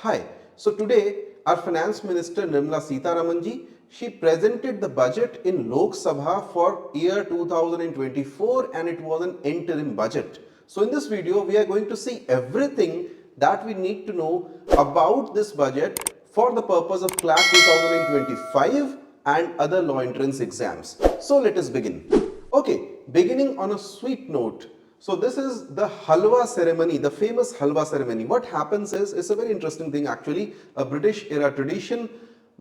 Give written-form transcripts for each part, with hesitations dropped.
Hi. So today our Finance Minister Nirmala Sitharaman she presented the budget in Lok Sabha for year 2024 and it was an interim budget. So in this video we are going to see everything that we need to know about this budget for the purpose of CLAT 2025 and other law entrance exams. So let us begin. Okay, beginning on a sweet note. So this is the halwa ceremony, the famous halwa ceremony. What happens is, it's a very interesting thing actually, a British era tradition.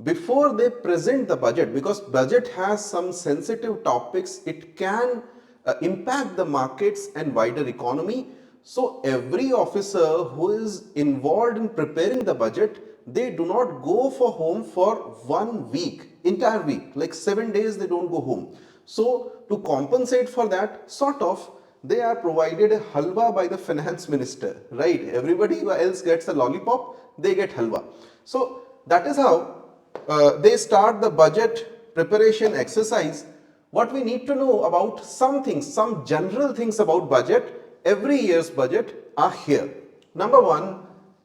Before they present the budget, because budget has some sensitive topics, it can impact the markets and wider economy. So every officer who is involved in preparing the budget, they do not go for home for 1 week, entire week, like 7 days they don't go home. So to compensate for that, sort of, they are provided a halwa by the finance minister, right? Everybody else gets a lollipop, they get halwa. So that is how they start the budget preparation exercise. What we need to know about some things, some general things about budget, every year's budget are here. Number one,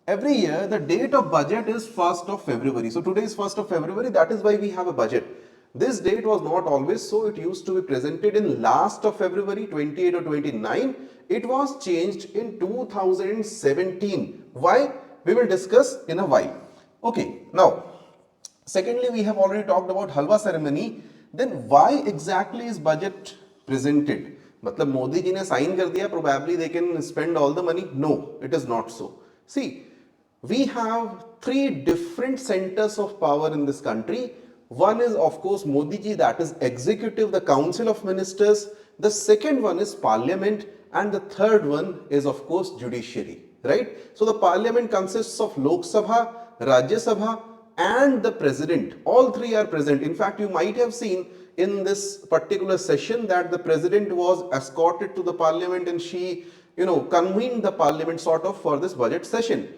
every year the date of budget is 1st of February. So today is 1st of February, that is why we have a budget. This date was not always so, it used to be presented in last of February 28 or 29. It was changed in 2017. Why? We will discuss in a while. Okay, now, secondly, we have already talked about halwa ceremony. Then why exactly is budget presented? मतलब मोदी जी ने sign कर दिया, probably they can spend all the money? No, it is not so. See, we have three different centers of power in this country. One is of course Modi ji, that is executive, the council of ministers. The second one is parliament and the third one is of course judiciary, right? So the parliament consists of Lok Sabha, Rajya Sabha and the president. All three are present. In fact, you might have seen in this particular session that the president was escorted to the parliament and she, convened the parliament sort of for this budget session.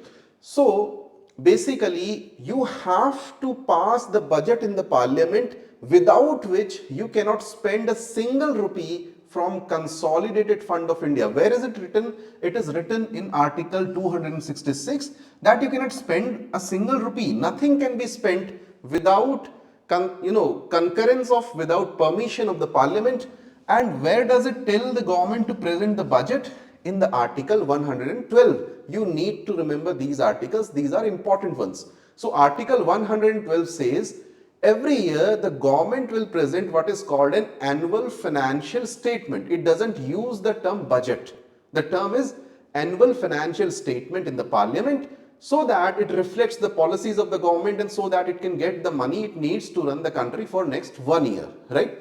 So basically you have to pass the budget in the parliament, without which you cannot spend a single rupee from consolidated fund of India. Where is it written? It is written in article 266 that you cannot spend a single rupee. Nothing can be spent without concurrence of, without permission of the parliament. And where does it tell the government to present the budget? In the article 112. You need to remember these articles, these are important ones. So article 112 says every year the government will present what is called an annual financial statement. It doesn't use the term budget. The term is annual financial statement in the parliament, so that it reflects the policies of the government and so that it can get the money it needs to run the country for next 1 year, right?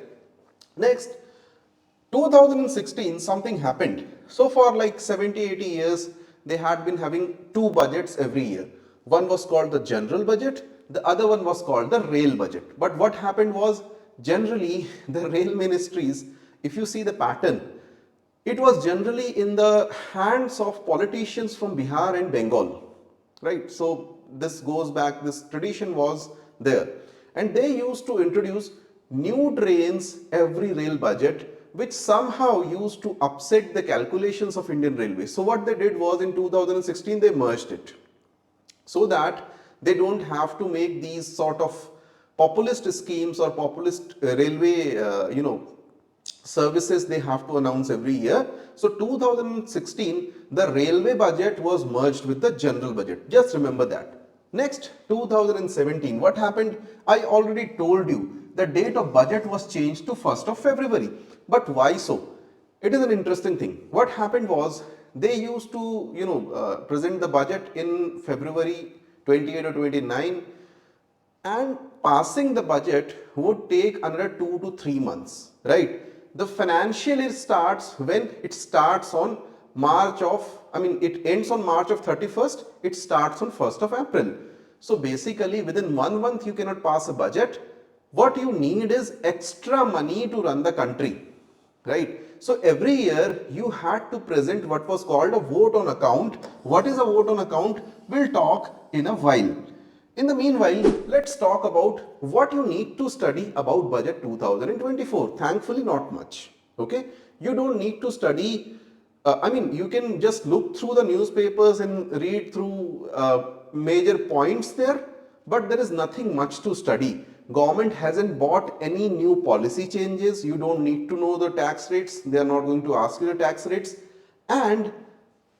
Next, 2016 something happened. So for like 70-80 years they had been having two budgets every year. One was called the general budget, the other one was called the rail budget. But what happened was, generally the rail ministries, if you see the pattern, it was generally in the hands of politicians from Bihar and Bengal, right? So this goes back, this tradition was there, and they used to introduce new trains every rail budget, which somehow used to upset the calculations of Indian Railways. So what they did was, in 2016 they merged it, so that they don't have to make these sort of populist schemes or populist railway services they have to announce every year. So 2016 the railway budget was merged with the general budget. Just remember that. Next, 2017, what happened? I already told you the date of budget was changed to 1st of February. But why so? It is an interesting thing. What happened was, they used to present the budget in February 28 or 29, and passing the budget would take another 2 to 3 months, right? The financial year starts when it starts on it ends on March of 31st, it starts on 1st of April. So basically within 1 month you cannot pass a budget. What you need is extra money to run the country, right? So every year you had to present what was called a vote on account. What is a vote on account? We'll talk in a while. In the meanwhile, let's talk about what you need to study about budget 2024. Thankfully, not much. Okay, you don't need to study. You can just look through the newspapers and read through major points there, but there is nothing much to study. Government hasn't bought any new policy changes. You don't need to know the tax rates. They are not going to ask you the tax rates. And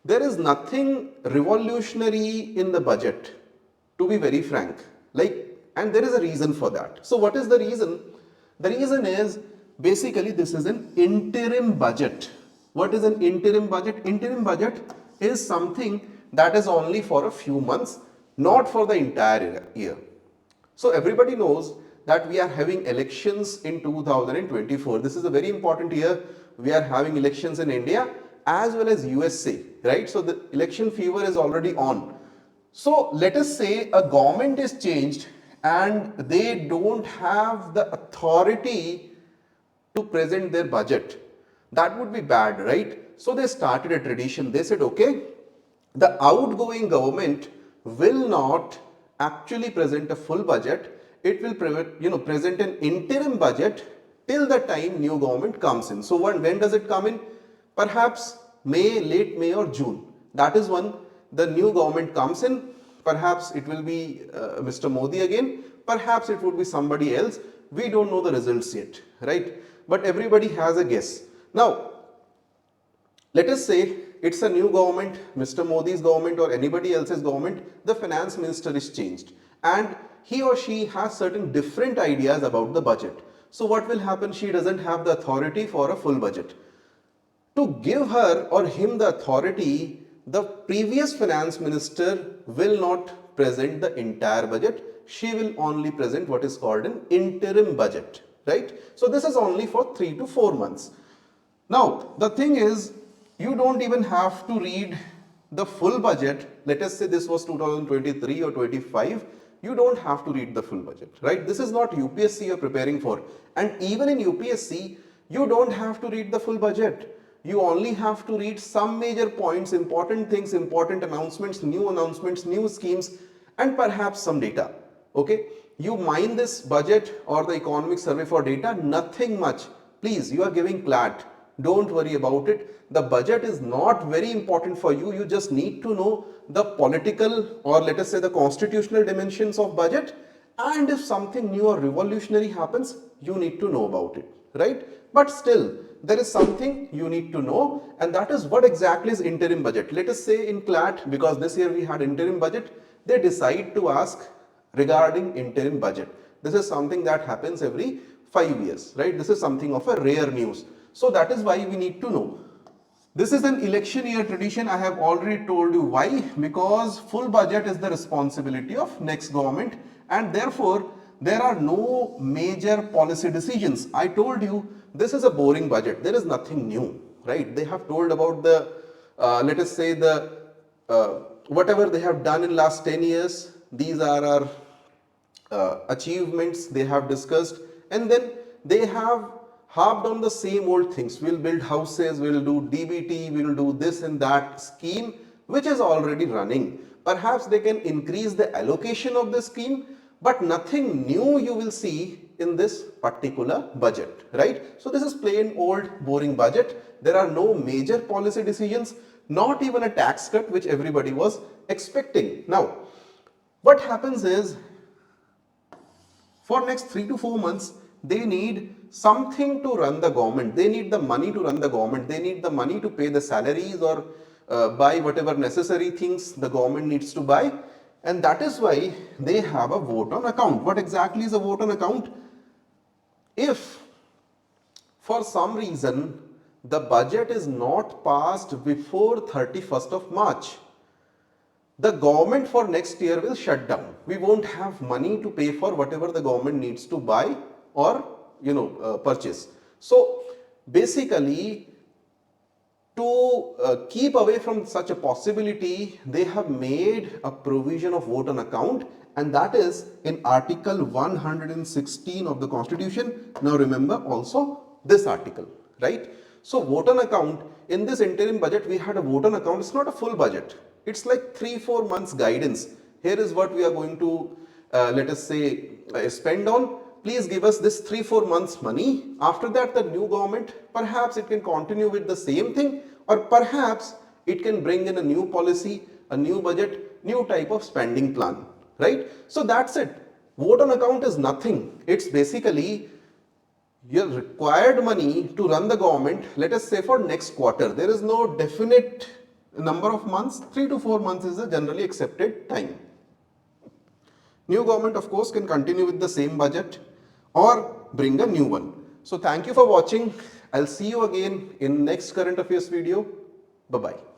there is nothing revolutionary in the budget, to be very frank. And there is a reason for that. So what is the reason? The reason is basically this is an interim budget. What is an interim budget? Interim budget is something that is only for a few months, not for the entire year. So everybody knows that we are having elections in 2024. This is a very important year. We are having elections in India as well as USA, right? So the election fever is already on. So let us say a government is changed and they don't have the authority to present their budget. That would be bad, right? So they started a tradition. They said, okay, the outgoing government will not actually present a full budget. It will present an interim budget till the time new government comes in. So when does it come in? Perhaps late May or June. That is when the new government comes in. Perhaps it will be Mr. Modi again. Perhaps it would be somebody else. We don't know the results yet, right? But everybody has a guess. Now, let us say it's a new government, Mr. Modi's government or anybody else's government, the finance minister is changed and he or she has certain different ideas about the budget. So what will happen? She doesn't have the authority for a full budget. To give her or him the authority, the previous finance minister will not present the entire budget. She will only present what is called an interim budget, right? So this is only for 3 to 4 months. Now, the thing is, you don't even have to read the full budget. Let us say this was 2023 or 25. You don't have to read the full budget, right? This is not UPSC you're preparing for. And even in UPSC, you don't have to read the full budget. You only have to read some major points, important things, important announcements, new schemes, and perhaps some data. Okay? You mine this budget or the economic survey for data, nothing much. Please, you are giving CLAT. Don't worry about it. The budget is not very important for you. You just need to know the political or let us say the constitutional dimensions of budget. And if something new or revolutionary happens, you need to know about it, right? But still, there is something you need to know, and that is what exactly is interim budget. Let us say in CLAT, because this year we had interim budget, they decide to ask regarding interim budget. This is something that happens every 5 years, right? This is something of a rare news. So that is why we need to know. This is an election year tradition. I have already told you why. Because full budget is the responsibility of next government and therefore there are no major policy decisions. I told you this is a boring budget. There is nothing new, right? They have told about the, let us say the, whatever they have done in last 10 years. These are our achievements they have discussed, and then they have harped on the same old things. We'll build houses, we'll do DBT, we'll do this and that scheme which is already running. Perhaps they can increase the allocation of the scheme, but nothing new you will see in this particular budget, right? So this is plain old boring budget. There are no major policy decisions, not even a tax cut which everybody was expecting. Now, what happens is for next 3 to 4 months, they need something to run the government. They need the money to run the government. They need the money to pay the salaries or buy whatever necessary things the government needs to buy. And that is why they have a vote on account. What exactly is a vote on account? If for some reason the budget is not passed before 31st of March, the government for next year will shut down. We won't have money to pay for whatever the government needs to buy or purchase. So basically, to keep away from such a possibility, they have made a provision of vote on account, and that is in Article 116 of the Constitution. Now remember also this article, right? So vote on account, in this interim budget we had a vote on account. It's not a full budget. It's like 3-4 months guidance. Here is what we are going to let us say spend on. Please give us this 3-4 months money. After that, the new government, perhaps it can continue with the same thing, or perhaps it can bring in a new policy, a new budget new type of spending plan, right? So that's it. Vote on account is nothing. It's basically your required money to run the government, let us say for next quarter. There is no definite number of months. 3 to 4 months is the generally accepted time. New government, of course, can continue with the same budget or bring a new one. So thank you for watching. I'll see you again in next current affairs video. Bye-bye.